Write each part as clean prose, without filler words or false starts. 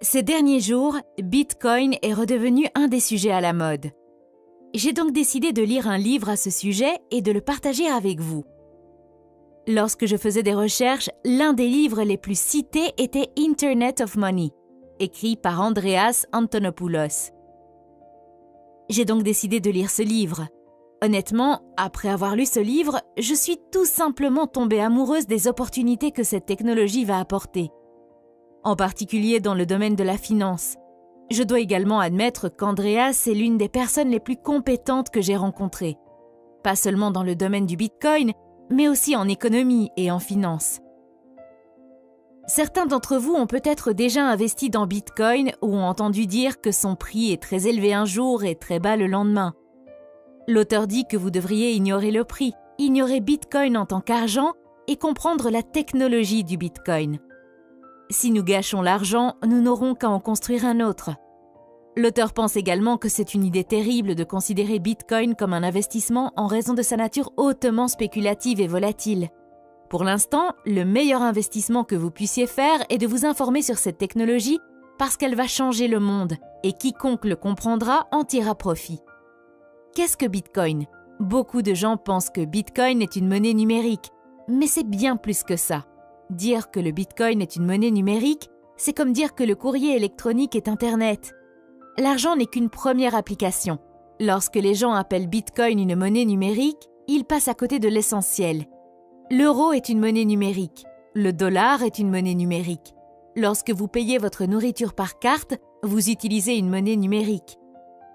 Ces derniers jours, Bitcoin est redevenu un des sujets à la mode. J'ai donc décidé de lire un livre à ce sujet et de le partager avec vous. Lorsque je faisais des recherches, l'un des livres les plus cités était Internet of Money, écrit par Andreas Antonopoulos. J'ai donc décidé de lire ce livre. Honnêtement, après avoir lu ce livre, je suis tout simplement tombée amoureuse des opportunités que cette technologie va apporter, en particulier dans le domaine de la finance. Je dois également admettre qu'Andreas est l'une des personnes les plus compétentes que j'ai rencontrées, pas seulement dans le domaine du Bitcoin, mais aussi en économie et en finance. Certains d'entre vous ont peut-être déjà investi dans Bitcoin ou ont entendu dire que son prix est très élevé un jour et très bas le lendemain. L'auteur dit que vous devriez ignorer le prix, ignorer Bitcoin en tant qu'argent et comprendre la technologie du Bitcoin. Si nous gâchons l'argent, nous n'aurons qu'à en construire un autre. L'auteur pense également que c'est une idée terrible de considérer Bitcoin comme un investissement en raison de sa nature hautement spéculative et volatile. Pour l'instant, le meilleur investissement que vous puissiez faire est de vous informer sur cette technologie parce qu'elle va changer le monde et quiconque le comprendra en tirera profit. Qu'est-ce que Bitcoin ? Beaucoup de gens pensent que Bitcoin est une monnaie numérique, mais c'est bien plus que ça. Dire que le Bitcoin est une monnaie numérique, c'est comme dire que le courrier électronique est Internet. L'argent n'est qu'une première application. Lorsque les gens appellent Bitcoin une monnaie numérique, ils passent à côté de l'essentiel. L'euro est une monnaie numérique. Le dollar est une monnaie numérique. Lorsque vous payez votre nourriture par carte, vous utilisez une monnaie numérique.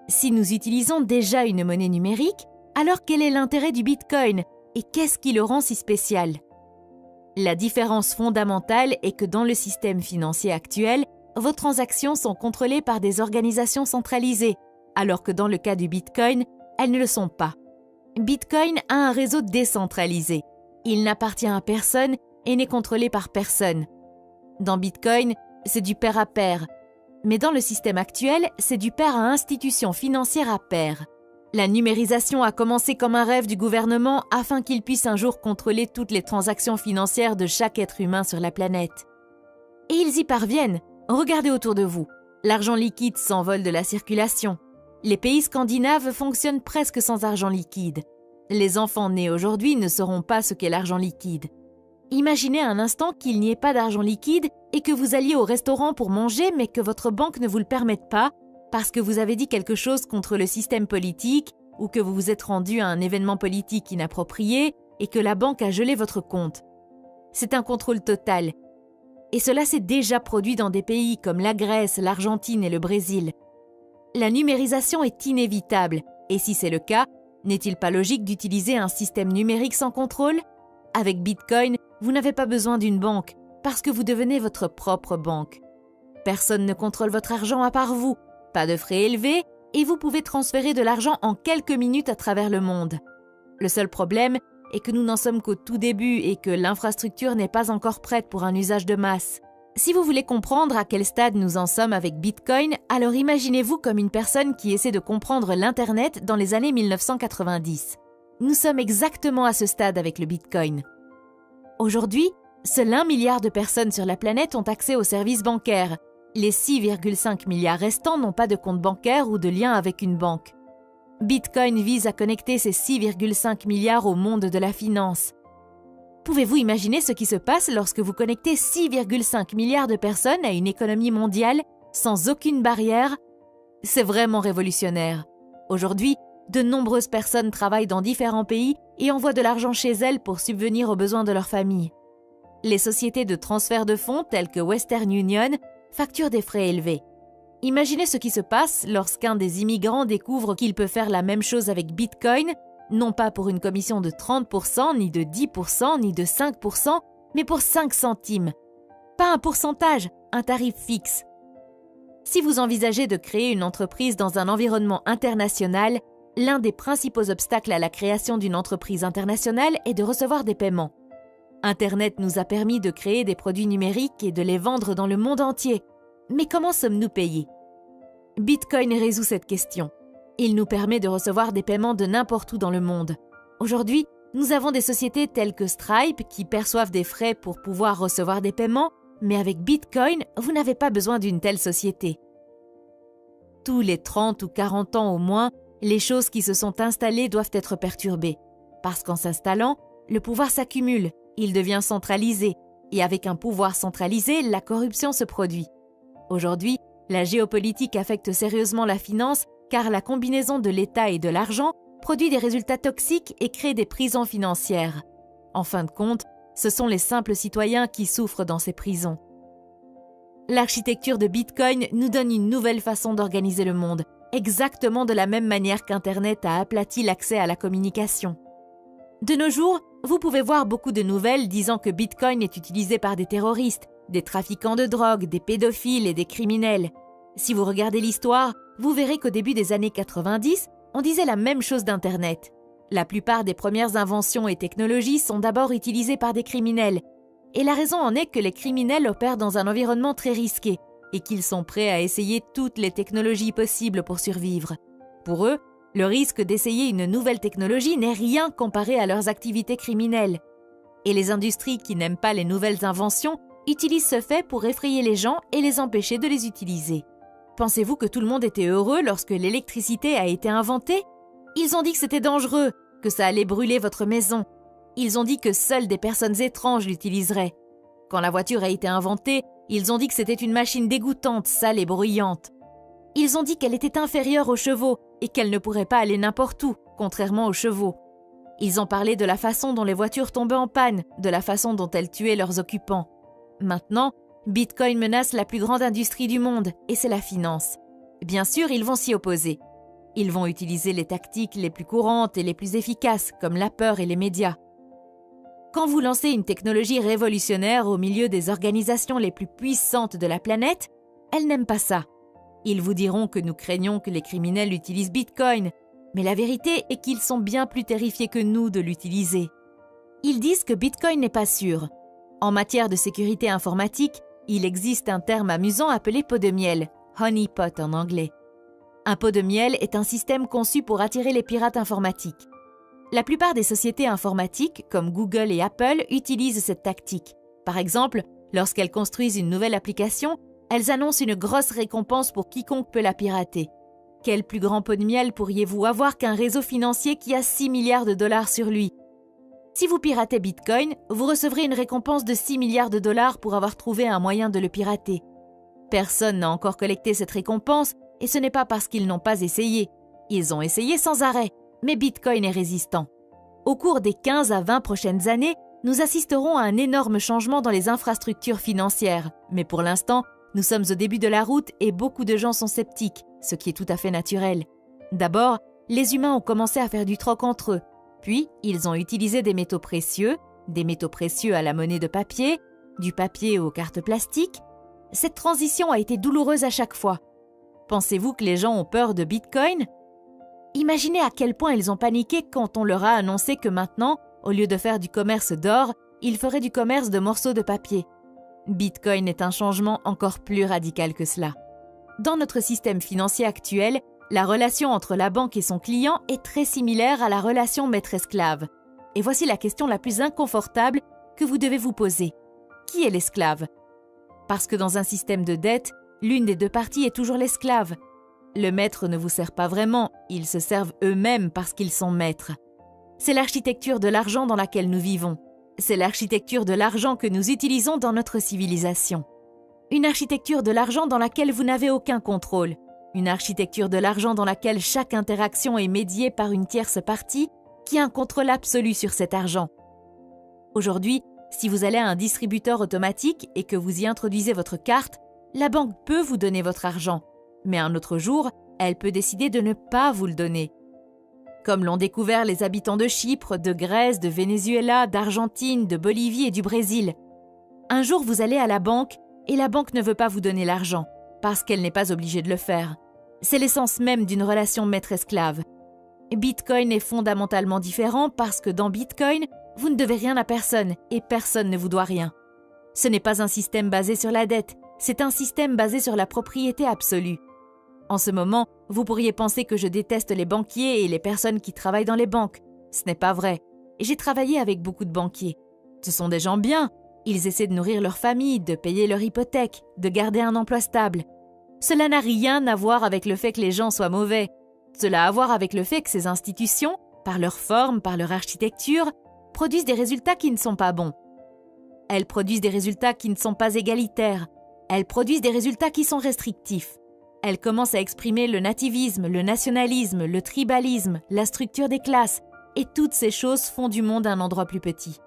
Si nous utilisons déjà une monnaie numérique, alors quel est l'intérêt du Bitcoin et qu'est-ce qui le rend si spécial ? La différence fondamentale est que dans le système financier actuel, vos transactions sont contrôlées par des organisations centralisées, alors que dans le cas du Bitcoin, elles ne le sont pas. Bitcoin a un réseau décentralisé. Il n'appartient à personne et n'est contrôlé par personne. Dans Bitcoin, c'est du pair à pair. Mais dans le système actuel, c'est du pair à institution financière à pair. La numérisation a commencé comme un rêve du gouvernement afin qu'il puisse un jour contrôler toutes les transactions financières de chaque être humain sur la planète. Et ils y parviennent. Regardez autour de vous. L'argent liquide s'envole de la circulation. Les pays scandinaves fonctionnent presque sans argent liquide. Les enfants nés aujourd'hui ne sauront pas ce qu'est l'argent liquide. Imaginez un instant qu'il n'y ait pas d'argent liquide et que vous alliez au restaurant pour manger mais que votre banque ne vous le permette pas parce que vous avez dit quelque chose contre le système politique ou que vous vous êtes rendu à un événement politique inapproprié et que la banque a gelé votre compte. C'est un contrôle total. Et cela s'est déjà produit dans des pays comme la Grèce, l'Argentine et le Brésil. La numérisation est inévitable et si c'est le cas, n'est-il pas logique d'utiliser un système numérique sans contrôle ? Avec Bitcoin, vous n'avez pas besoin d'une banque parce que vous devenez votre propre banque. Personne ne contrôle votre argent à part vous, pas de frais élevés et vous pouvez transférer de l'argent en quelques minutes à travers le monde. Le seul problème est que nous n'en sommes qu'au tout début et que l'infrastructure n'est pas encore prête pour un usage de masse. Si vous voulez comprendre à quel stade nous en sommes avec Bitcoin, alors imaginez-vous comme une personne qui essaie de comprendre l'Internet dans les années 1990. Nous sommes exactement à ce stade avec le Bitcoin. Aujourd'hui, seul 1 milliard de personnes sur la planète ont accès aux services bancaires. Les 6,5 milliards restants n'ont pas de compte bancaire ou de lien avec une banque. Bitcoin vise à connecter ces 6,5 milliards au monde de la finance. Pouvez-vous imaginer ce qui se passe lorsque vous connectez 6,5 milliards de personnes à une économie mondiale sans aucune barrière ? C'est vraiment révolutionnaire. Aujourd'hui, de nombreuses personnes travaillent dans différents pays et envoient de l'argent chez elles pour subvenir aux besoins de leur famille. Les sociétés de transfert de fonds telles que Western Union facturent des frais élevés. Imaginez ce qui se passe lorsqu'un des immigrants découvre qu'il peut faire la même chose avec Bitcoin, non pas pour une commission de 30%, ni de 10%, ni de 5%, mais pour 5 centimes. Pas un pourcentage, un tarif fixe. Si vous envisagez de créer une entreprise dans un environnement international, l'un des principaux obstacles à la création d'une entreprise internationale est de recevoir des paiements. Internet nous a permis de créer des produits numériques et de les vendre dans le monde entier. Mais comment sommes-nous payés ? Bitcoin résout cette question. Il nous permet de recevoir des paiements de n'importe où dans le monde. Aujourd'hui, nous avons des sociétés telles que Stripe qui perçoivent des frais pour pouvoir recevoir des paiements, Mais avec Bitcoin, vous n'avez pas besoin d'une telle société. Tous les 30 ou 40 ans au moins, les choses qui se sont installées doivent être perturbées. Parce qu'en s'installant, le pouvoir s'accumule, il devient centralisé. Et avec un pouvoir centralisé, la corruption se produit. Aujourd'hui, la géopolitique affecte sérieusement la finance car la combinaison de l'État et de l'argent produit des résultats toxiques et crée des prisons financières. En fin de compte, ce sont les simples citoyens qui souffrent dans ces prisons. L'architecture de Bitcoin nous donne une nouvelle façon d'organiser le monde, exactement de la même manière qu'Internet a aplati l'accès à la communication. De nos jours, vous pouvez voir beaucoup de nouvelles disant que Bitcoin est utilisé par des terroristes, des trafiquants de drogue, des pédophiles et des criminels. Si vous regardez l'histoire, vous verrez qu'au début des années 90, on disait la même chose d'Internet. La plupart des premières inventions et technologies sont d'abord utilisées par des criminels. Et la raison en est que les criminels opèrent dans un environnement très risqué et qu'ils sont prêts à essayer toutes les technologies possibles pour survivre. Pour eux, le risque d'essayer une nouvelle technologie n'est rien comparé à leurs activités criminelles. Et les industries qui n'aiment pas les nouvelles inventions utilisent ce fait pour effrayer les gens et les empêcher de les utiliser. Pensez-vous que tout le monde était heureux lorsque l'électricité a été inventée? Ils ont dit que c'était dangereux, que ça allait brûler votre maison. Ils ont dit que seules des personnes étranges l'utiliseraient. Quand la voiture a été inventée, ils ont dit que c'était une machine dégoûtante, sale et bruyante. Ils ont dit qu'elle était inférieure aux chevaux et qu'elle ne pourrait pas aller n'importe où, contrairement aux chevaux. Ils ont parlé de la façon dont les voitures tombaient en panne, de la façon dont elles tuaient leurs occupants. Maintenant, Bitcoin menace la plus grande industrie du monde, et c'est la finance. Bien sûr, ils vont s'y opposer. Ils vont utiliser les tactiques les plus courantes et les plus efficaces, comme la peur et les médias. Quand vous lancez une technologie révolutionnaire au milieu des organisations les plus puissantes de la planète, elles n'aiment pas ça. Ils vous diront que nous craignons que les criminels utilisent Bitcoin, mais la vérité est qu'ils sont bien plus terrifiés que nous de l'utiliser. Ils disent que Bitcoin n'est pas sûr. En matière de sécurité informatique, il existe un terme amusant appelé pot de miel, honeypot en anglais. Un pot de miel est un système conçu pour attirer les pirates informatiques. La plupart des sociétés informatiques, comme Google et Apple, utilisent cette tactique. Par exemple, lorsqu'elles construisent une nouvelle application, elles annoncent une grosse récompense pour quiconque peut la pirater. Quel plus grand pot de miel pourriez-vous avoir qu'un réseau financier qui a 6 milliards de dollars sur lui? Si vous piratez Bitcoin, vous recevrez une récompense de 6 milliards de dollars pour avoir trouvé un moyen de le pirater. Personne n'a encore collecté cette récompense et ce n'est pas parce qu'ils n'ont pas essayé. Ils ont essayé sans arrêt, mais Bitcoin est résistant. Au cours des 15 à 20 prochaines années, nous assisterons à un énorme changement dans les infrastructures financières. Mais pour l'instant, nous sommes au début de la route et beaucoup de gens sont sceptiques, ce qui est tout à fait naturel. D'abord, les humains ont commencé à faire du troc entre eux. Puis, ils ont utilisé des métaux précieux à la monnaie de papier, du papier aux cartes plastiques. Cette transition a été douloureuse à chaque fois. Pensez-vous que les gens ont peur de Bitcoin? Imaginez à quel point ils ont paniqué quand on leur a annoncé que maintenant, au lieu de faire du commerce d'or, ils feraient du commerce de morceaux de papier. Bitcoin est un changement encore plus radical que cela. Dans notre système financier actuel, la relation entre la banque et son client est très similaire à la relation maître-esclave. Et voici la question la plus inconfortable que vous devez vous poser. Qui est l'esclave? Parce que dans un système de dette, l'une des deux parties est toujours l'esclave. Le maître ne vous sert pas vraiment, ils se servent eux-mêmes parce qu'ils sont maîtres. C'est l'architecture de l'argent dans laquelle nous vivons. C'est l'architecture de l'argent que nous utilisons dans notre civilisation. Une architecture de l'argent dans laquelle vous n'avez aucun contrôle. Une architecture de l'argent dans laquelle chaque interaction est médiée par une tierce partie qui a un contrôle absolu sur cet argent. Aujourd'hui, si vous allez à un distributeur automatique et que vous y introduisez votre carte, la banque peut vous donner votre argent, mais un autre jour, elle peut décider de ne pas vous le donner. Comme l'ont découvert les habitants de Chypre, de Grèce, de Venezuela, d'Argentine, de Bolivie et du Brésil. Un jour, vous allez à la banque et la banque ne veut pas vous donner l'argent, parce qu'elle n'est pas obligée de le faire. C'est l'essence même d'une relation maître-esclave. Bitcoin est fondamentalement différent parce que dans Bitcoin, vous ne devez rien à personne et personne ne vous doit rien. Ce n'est pas un système basé sur la dette, c'est un système basé sur la propriété absolue. En ce moment, vous pourriez penser que je déteste les banquiers et les personnes qui travaillent dans les banques. Ce n'est pas vrai. J'ai travaillé avec beaucoup de banquiers. Ce sont des gens bien, Ils essaient de nourrir leur famille, de payer leur hypothèque, de garder un emploi stable. Cela n'a rien à voir avec le fait que les gens soient mauvais. Cela a à voir avec le fait que ces institutions, par leur forme, par leur architecture, produisent des résultats qui ne sont pas bons. Elles produisent des résultats qui ne sont pas égalitaires. Elles produisent des résultats qui sont restrictifs. Elles commencent à exprimer le nativisme, le nationalisme, le tribalisme, la structure des classes, et toutes ces choses font du monde un endroit plus petit.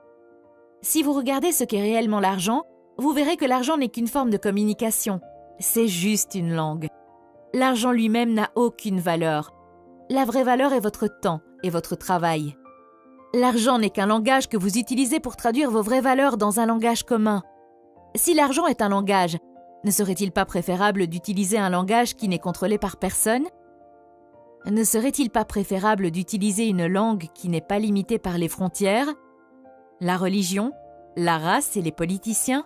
Si vous regardez ce qu'est réellement l'argent, vous verrez que l'argent n'est qu'une forme de communication. C'est juste une langue. L'argent lui-même n'a aucune valeur. La vraie valeur est votre temps et votre travail. L'argent n'est qu'un langage que vous utilisez pour traduire vos vraies valeurs dans un langage commun. Si l'argent est un langage, ne serait-il pas préférable d'utiliser un langage qui n'est contrôlé par personne ? Ne serait-il pas préférable d'utiliser une langue qui n'est pas limitée par les frontières, la religion, la race et les politiciens ?